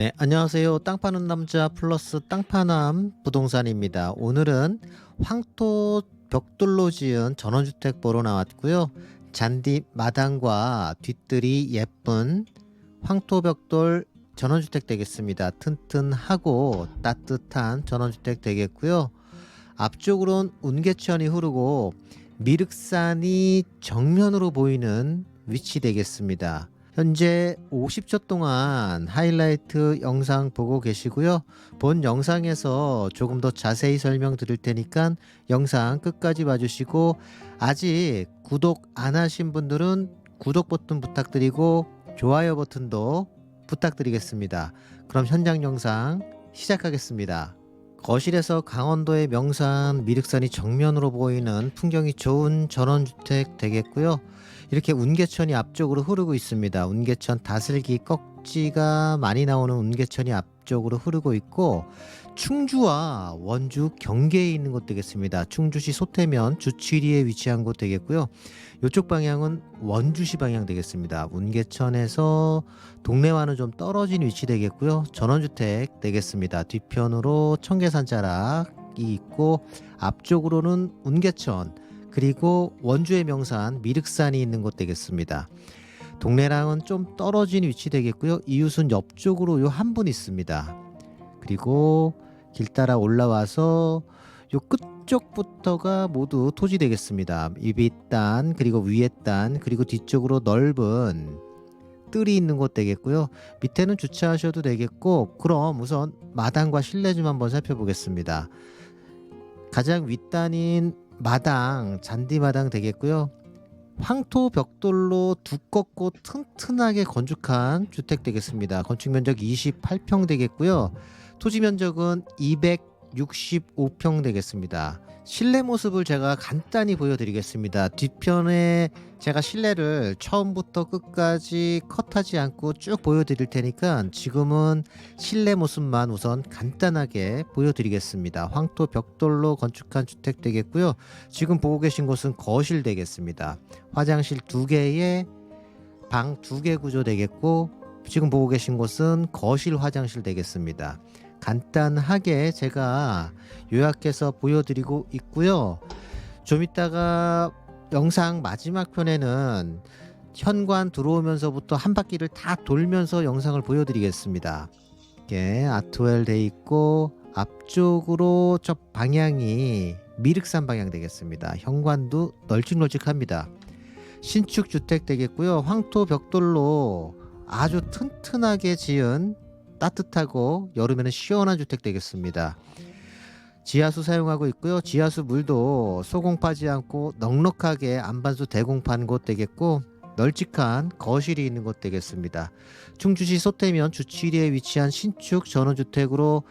네, 안녕하세요. 땅 파는 남자 플러스 땅 파남 부동산입니다. 오늘은 황토 벽돌로 지은 전원주택 보러 나왔고요. 잔디 마당과 뒤뜰이 예쁜 황토 벽돌 전원주택 되겠습니다. 튼튼하고 따뜻한 전원주택 되겠고요. 앞쪽으로는 운계천이 흐르고 미륵산이 정면으로 보이는 위치 되겠습니다. 현재 50초 동안 하이라이트 영상 보고 계시고요. 본 영상에서 조금 더 자세히 설명드릴 테니까 영상 끝까지 봐주시고, 아직 구독 안 하신 분들은 구독 버튼 부탁드리고 좋아요 버튼도 부탁드리겠습니다. 그럼 현장 영상 시작하겠습니다. 거실에서 강원도의 명산 미륵산이 정면으로 보이는 풍경이 좋은 전원주택 되겠고요. 이렇게 운계천이 앞쪽으로 흐르고 있습니다. 운계천 다슬기 꺽지가 많이 나오는 운계천이 앞쪽으로 흐르고 있고, 충주와 원주 경계에 있는 곳 되겠습니다. 충주시 소태면 주치리에 위치한 곳 되겠고요. 이쪽 방향은 원주시 방향 되겠습니다. 운계천에서 동네와는 좀 떨어진 위치 되겠고요. 전원주택 되겠습니다. 뒤편으로 청계산 자락이 있고, 앞쪽으로는 운계천, 그리고 원주의 명산 미륵산이 있는 곳 되겠습니다. 동네랑은 좀 떨어진 위치 되겠고요. 이웃은 옆쪽으로 요 한 분 있습니다. 그리고 길 따라 올라와서 요 끝쪽부터가 모두 토지 되겠습니다. 이 윗단, 그리고 위에 단, 그리고 뒤쪽으로 넓은 뜰이 있는 곳 되겠고요. 밑에는 주차하셔도 되겠고, 그럼 우선 마당과 실내 좀 한번 살펴보겠습니다. 가장 윗단인 마당, 잔디마당 되겠고요. 황토 벽돌로 두껍고 튼튼하게 건축한 주택 되겠습니다. 건축 면적 28평 되겠고요. 토지 면적은 265평 되겠습니다. 실내 모습을 제가 간단히 보여드리겠습니다. 뒤편에 제가 실내를 처음부터 끝까지 컷하지 않고 쭉 보여드릴 테니까 지금은 실내 모습만 우선 간단하게 보여드리겠습니다. 황토 벽돌로 건축한 주택 되겠고요. 지금 보고 계신 곳은 거실 되겠습니다. 화장실 2개에 방 2개 구조 되겠고, 지금 보고 계신 곳은 거실 화장실 되겠습니다. 간단하게 제가 요약해서 보여드리고 있고요. 좀 이따가 영상 마지막 편에는 현관 들어오면서부터 한 바퀴를 다 돌면서 영상을 보여드리겠습니다. 이렇게 아트웰 돼 있고, 앞쪽으로 저 방향이 미륵산 방향 되겠습니다. 현관도 널찍널찍합니다. 신축 주택 되겠고요. 황토 벽돌로 아주 튼튼하게 지은 따뜻하고 여름에는 시원한 주택 되겠습니다. 지하수 사용하고 있고요. 지하수 물도 소공파지 않고 넉넉하게 안반수 대공판 곳 되겠고, 널찍한 거실이 있는 곳 되겠습니다. 충주시 소태면 주치리에 위치한 신축 전원주택으로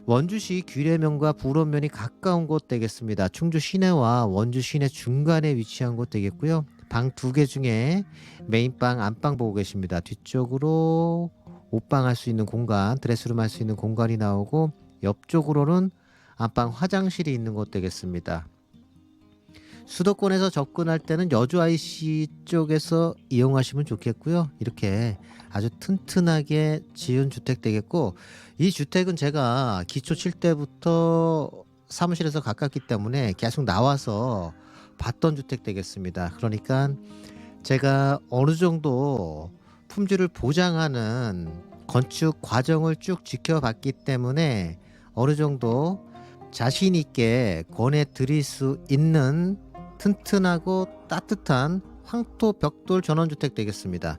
원주시 귀례면과 불원면이 가까운 곳 되겠습니다. 충주 시내와 원주 시내 중간에 위치한 곳 되겠고요. 방 2개 중에 메인방, 안방 보고 계십니다. 뒤쪽으로 옷방 할 수 있는 공간, 드레스룸 할 수 있는 공간이 나오고, 옆쪽으로는 안방 화장실이 있는 곳 되겠습니다. 수도권에서 접근할 때는 여주 IC 쪽에서 이용하시면 좋겠고요. 이렇게 아주 튼튼하게 지은 주택 되겠고, 이 주택은 제가 기초 칠 때부터 사무실에서 가깝기 때문에 계속 나와서 봤던 주택 되겠습니다. 그러니까 제가 어느 정도 품질을 보장하는 건축 과정을 쭉 지켜봤기 때문에 어느 정도 자신 있게 권해 드릴 수 있는 튼튼하고 따뜻한 황토 벽돌 전원주택 되겠습니다.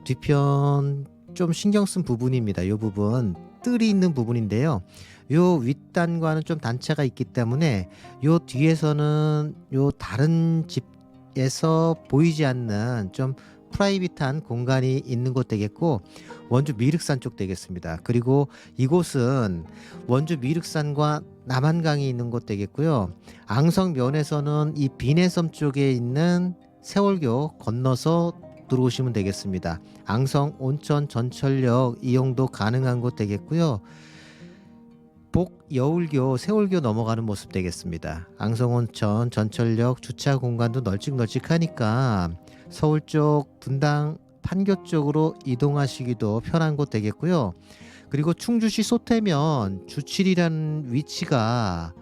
뒤편 좀 신경 쓴 부분입니다. 이 부분 뜰이 있는 부분인데요. 요 윗단과는 좀 단차가 있기 때문에 요 뒤에서는 요 다른 집에서 보이지 않는 좀 프라이빗한 공간이 있는 곳 되겠고, 원주 미륵산 쪽 되겠습니다. 그리고 이곳은 원주 미륵산과 남한강이 있는 곳 되겠고요. 앙성면에서는 이 비내섬 쪽에 있는 세월교 건너서 들어오시면 되겠습니다. 앙성 온천 전철역 이용도 가능한 곳 되겠고요. 복여울교 세월교 넘어가는 모습 되겠습니다. 앙성온천 전철역 주차 공간도 널찍널찍하니까 서울 쪽 분당 판교 쪽으로 이동하시기도 편한 곳 되겠고요. 그리고 충주시 소태면 주칠이라는 위치가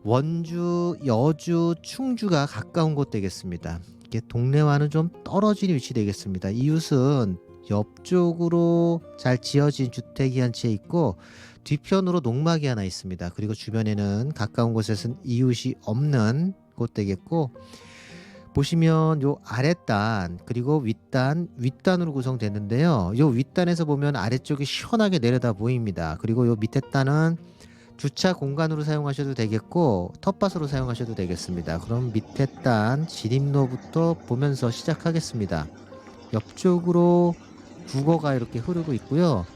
원주, 여주, 충주가 가까운 곳 되겠습니다. 이게 동네와는 좀 떨어진 위치 되겠습니다. 이웃은 옆쪽으로 잘 지어진 주택이 한 채 있고 뒤편으로 농막이 하나 있습니다. 그리고 주변에는 가까운 곳에서는 이웃이 없는 곳 되겠고, 보시면 요 아랫단 그리고 윗단으로 구성됐는데요. 요 윗단에서 보면 아래쪽이 시원하게 내려다 보입니다. 그리고 요 밑에 단은 주차 공간으로 사용하셔도 되겠고 텃밭으로 사용하셔도 되겠습니다. 그럼 밑에 단 진입로부터 보면서 시작하겠습니다. 옆쪽으로 국어가 이렇게 흐르고 있고요.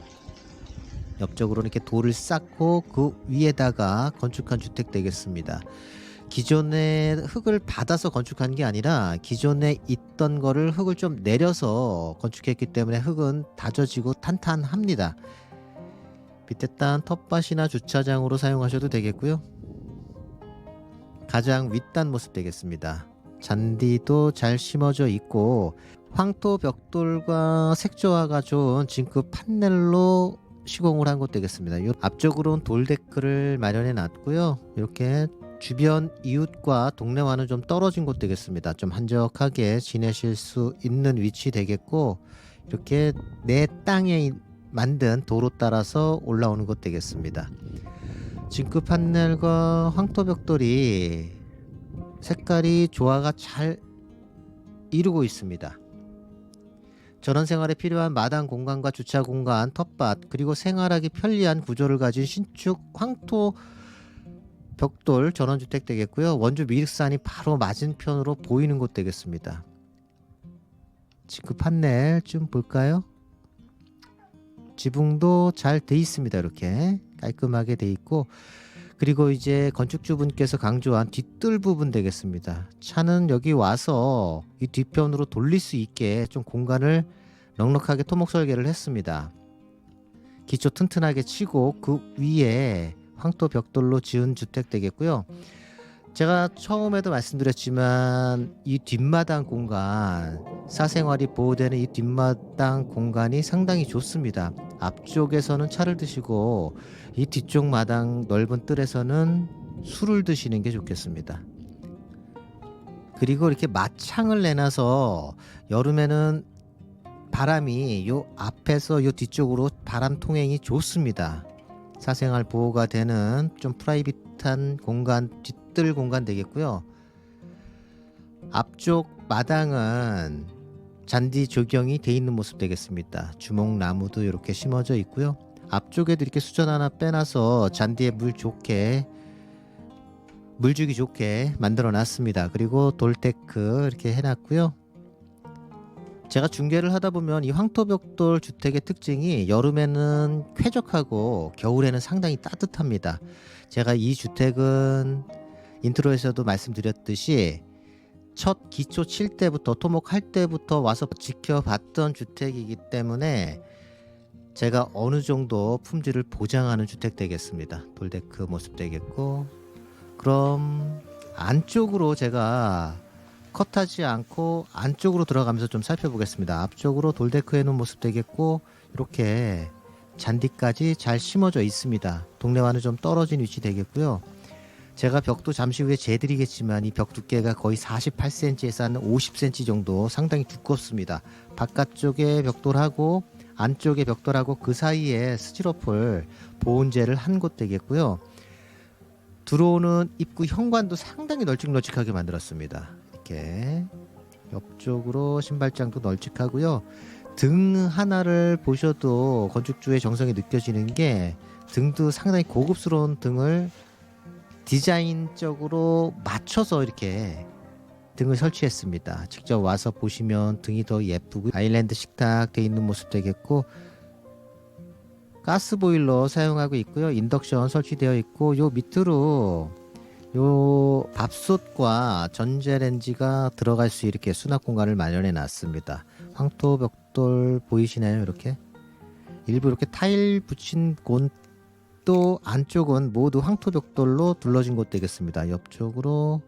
옆쪽으로 이렇게 돌을 쌓고 그 위에다가 건축한 주택 되겠습니다. 기존에 흙을 받아서 건축한 게 아니라 기존에 있던 거를 흙을 좀 내려서 건축했기 때문에 흙은 다져지고 탄탄합니다. 밑에 단 텃밭이나 주차장으로 사용하셔도 되겠고요. 가장 윗단 모습 되겠습니다. 잔디도 잘 심어져 있고 황토 벽돌과 색조화가 좋은 징크 판넬로 시공을 한 곳 되겠습니다. 요 앞쪽으로는 돌데크를 마련해 놨고요. 이렇게 주변 이웃과 동네와는 좀 떨어진 곳 되겠습니다. 좀 한적하게 지내실 수 있는 위치 되겠고, 이렇게 내 땅에 만든 도로 따라서 올라오는 곳 되겠습니다. 징크 판넬과 황토 벽돌이 색깔이 조화가 잘 이루고 있습니다. 전원 생활에 필요한 마당 공간과 주차 공간, 텃밭, 그리고 생활하기 편리한 구조를 가진 신축 황토 벽돌 전원주택 되겠고요. 원주 미륵산이 바로 맞은편으로 보이는 곳 되겠습니다. 그 판넬 좀 볼까요? 지붕도 잘 돼 있습니다. 이렇게 깔끔하게 돼 있고, 그리고 이제 건축주분께서 강조한 뒷뜰 부분 되겠습니다. 차는 여기 와서 이 뒤편으로 돌릴 수 있게 좀 공간을 넉넉하게 토목 설계를 했습니다. 기초 튼튼하게 치고 그 위에 황토 벽돌로 지은 주택 되겠고요. 제가 처음에도 말씀드렸지만 이 뒷마당 공간, 사생활이 보호되는 이 뒷마당 공간이 상당히 좋습니다. 앞쪽에서는 차를 드시고 이 뒤쪽 마당 넓은 뜰에서는 술을 드시는 게 좋겠습니다. 그리고 이렇게 마창을 내놔서 여름에는 바람이 요 앞에서 요 뒤쪽으로 바람 통행이 좋습니다. 사생활 보호가 되는 좀 프라이빗한 공간, 뒷뜰 공간 되겠고요. 앞쪽 마당은 잔디 조경이 돼 있는 모습 되겠습니다. 주목나무도 이렇게 심어져 있고요. 앞쪽에도 이렇게 수전 하나 빼놔서 잔디에 물 주기 좋게 만들어 놨습니다. 그리고 돌데크 이렇게 해놨고요. 제가 중계를 하다 보면 이 황토벽돌 주택의 특징이 여름에는 쾌적하고 겨울에는 상당히 따뜻합니다. 제가 이 주택은 인트로에서도 말씀드렸듯이 첫 기초 칠 때부터 토목할 때부터 와서 지켜봤던 주택이기 때문에 제가 어느 정도 품질을 보장하는 주택 되겠습니다. 돌데크 모습 되겠고, 그럼 안쪽으로 제가 컷하지 않고 안쪽으로 들어가면서 좀 살펴보겠습니다. 앞쪽으로 돌데크 해놓은 모습 되겠고, 이렇게 잔디까지 잘 심어져 있습니다. 동네와는 좀 떨어진 위치 되겠고요. 제가 벽도 잠시 후에 재드리겠지만 이 벽 두께가 거의 48cm에서 한 50cm 정도 상당히 두껍습니다. 바깥쪽에 벽돌하고 안쪽에 벽돌하고 그 사이에 스티로폴 보온재를 한 곳 되겠고요. 들어오는 입구 현관도 상당히 널찍널찍하게 만들었습니다. 이렇게 옆쪽으로 신발장도 널찍하고요. 등 하나를 보셔도 건축주의 정성이 느껴지는 게 등도 상당히 고급스러운 등을 디자인적으로 맞춰서 이렇게 등을 설치했습니다. 직접 와서 보시면 등이 더 예쁘고 아일랜드 식탁 되어 있는 모습 되겠고, 가스보일러 사용하고 있고요. 인덕션 설치되어 있고, 요 밑으로 요 밥솥과 전자레인지가 들어갈 수 이렇게 수납 공간을 마련해 놨습니다. 황토 벽돌 보이시나요? 이렇게 일부 이렇게 타일 붙인 곳도 안쪽은 모두 황토 벽돌로 둘러진 곳 되겠습니다. 옆쪽으로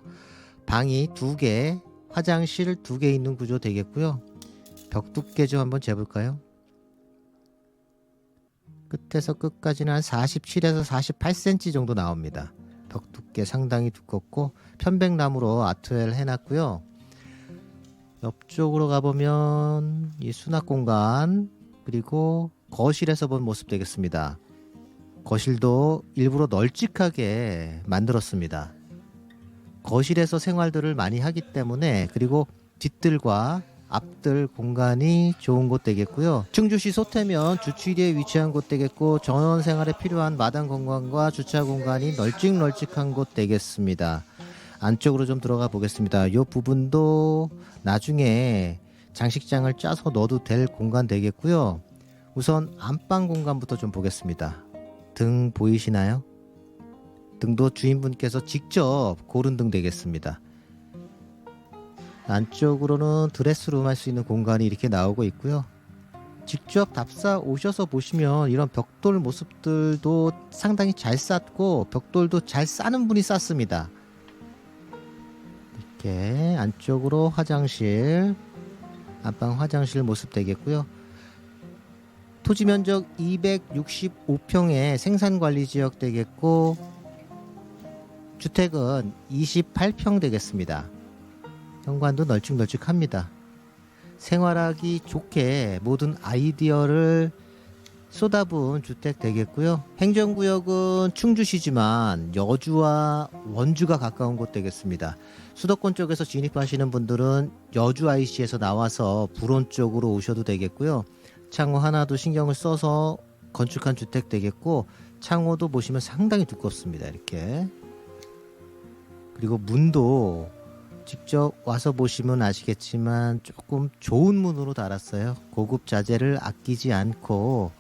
방이 2개, 화장실 2개 있는 구조 되겠고요. 벽 두께 좀 한번 재볼까요? 끝에서 끝까지는 한 47에서 48cm 정도 나옵니다. 벽 두께 상당히 두껍고 편백나무로 아트웰 해놨고요. 옆쪽으로 가보면 이 수납 공간, 그리고 거실에서 본 모습 되겠습니다. 거실도 일부러 널찍하게 만들었습니다. 거실에서 생활들을 많이 하기 때문에, 그리고 뒷뜰과 앞뜰 공간이 좋은 곳 되겠고요. 충주시 소태면 주치리에 위치한 곳 되겠고, 전원 생활에 필요한 마당 공간과 주차 공간이 널찍널찍한 곳 되겠습니다. 안쪽으로 좀 들어가 보겠습니다. 이 부분도 나중에 장식장을 짜서 넣어도 될 공간 되겠고요. 우선 안방 공간부터 좀 보겠습니다. 등 보이시나요? 등도 주인분께서 직접 고른 등 되겠습니다. 안쪽으로는 드레스룸 할 수 있는 공간이 이렇게 나오고 있고요. 직접 답사 오셔서 보시면 이런 벽돌 모습들도 상당히 잘 쌌고, 벽돌도 잘 싸는 분이 쌌습니다. 이렇게 안쪽으로 화장실, 안방 화장실 모습 되겠고요. 토지 면적 265평의 생산관리지역 되겠고, 주택은 28평 되겠습니다. 현관도 널찍널찍합니다. 생활하기 좋게 모든 아이디어를 쏟아부은 주택 되겠고요. 행정구역은 충주시지만 여주와 원주가 가까운 곳 되겠습니다. 수도권 쪽에서 진입하시는 분들은 여주 IC에서 나와서 불원 쪽으로 오셔도 되겠고요. 창호 하나도 신경을 써서 건축한 주택 되겠고, 창호도 보시면 상당히 두껍습니다. 이렇게. 그리고 문도 직접 와서 보시면 아시겠지만 조금 좋은 문으로 달았어요. 고급 자재를 아끼지 않고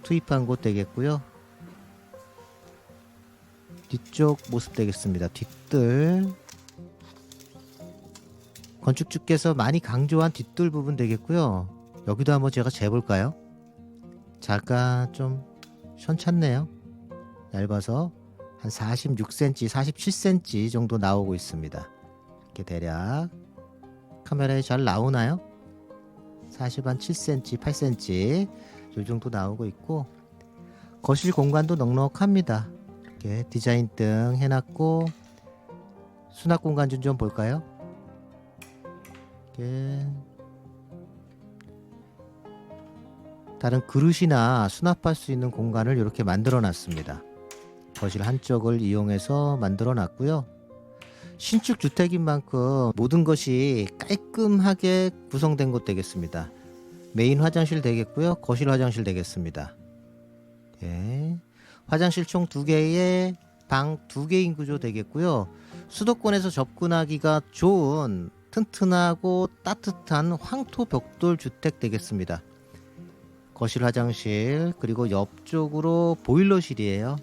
투입한 곳 되겠고요. 뒤쪽 모습 되겠습니다. 뒷뜰, 건축주께서 많이 강조한 뒷뜰 부분 되겠고요. 여기도 한번 제가 재볼까요? 자가 좀 현찮네요. 얇아서 한 46cm, 47cm 정도 나오고 있습니다. 이렇게 대략 카메라에 잘 나오나요? 47cm, 8cm 이 정도 나오고 있고, 거실 공간도 넉넉합니다. 이렇게 디자인 등 해놨고, 수납 공간 좀 볼까요? 이렇게 다른 그릇이나 수납할 수 있는 공간을 이렇게 만들어 놨습니다. 거실 한쪽을 이용해서 만들어 놨고요. 신축 주택인 만큼 모든 것이 깔끔하게 구성된 곳 되겠습니다. 메인 화장실 되겠고요. 거실 화장실 되겠습니다. 네. 화장실 총 2개에 방 2개인 구조 되겠고요. 수도권에서 접근하기가 좋은 튼튼하고 따뜻한 황토 벽돌 주택 되겠습니다. 거실 화장실, 그리고 옆쪽으로 보일러실이에요.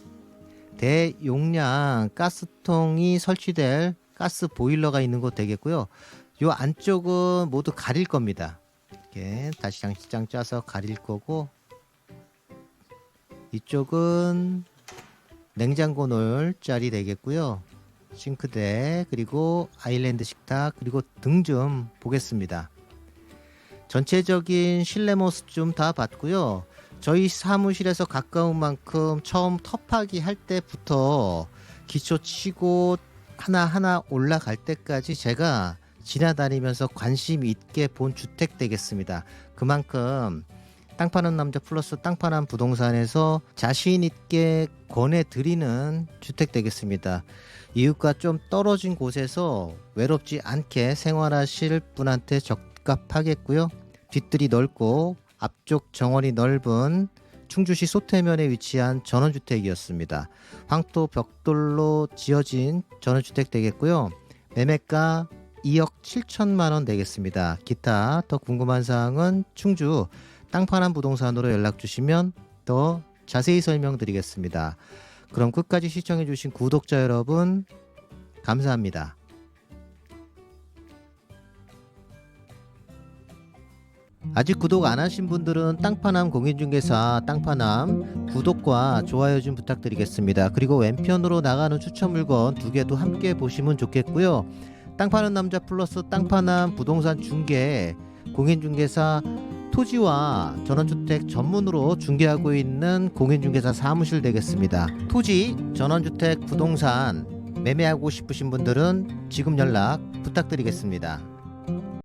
대용량 가스통이 설치될 가스 보일러가 있는 곳 되겠고요. 이 안쪽은 모두 가릴 겁니다. 이렇게 다시 장식장 짜서 가릴 거고, 이쪽은 냉장고 놓을 자리 되겠고요. 싱크대, 그리고 아일랜드 식탁, 그리고 등 좀 보겠습니다. 전체적인 실내 모습 좀 다 봤고요. 저희 사무실에서 가까운 만큼 처음 터파기 할 때부터 기초 치고 하나하나 올라갈 때까지 제가 지나다니면서 관심 있게 본 주택 되겠습니다. 그만큼 땅 파는 남자 플러스 땅 파는 부동산에서 자신 있게 권해드리는 주택 되겠습니다. 이웃과 좀 떨어진 곳에서 외롭지 않게 생활하실 분한테 적합하겠고요. 뒷뜰이 넓고 앞쪽 정원이 넓은 충주시 소태면에 위치한 전원주택이었습니다. 황토 벽돌로 지어진 전원주택 되겠고요. 매매가 2억 7천만 원 되겠습니다. 기타 더 궁금한 사항은 충주 땅파는 부동산으로 연락 주시면 더 자세히 설명드리겠습니다. 그럼 끝까지 시청해 주신 구독자 여러분 감사합니다. 아직 구독 안 하신 분들은 땅파남 공인중개사 땅파남 구독과 좋아요 좀 부탁드리겠습니다. 그리고 왼편으로 나가는 추천 물건 2개도 함께 보시면 좋겠고요. 땅 파는 남자 플러스 땅파남 부동산 중개 공인중개사 토지와 전원주택 전문으로 중개하고 있는 공인중개사 사무실 되겠습니다. 토지, 전원주택, 부동산 매매하고 싶으신 분들은 지금 연락 부탁드리겠습니다.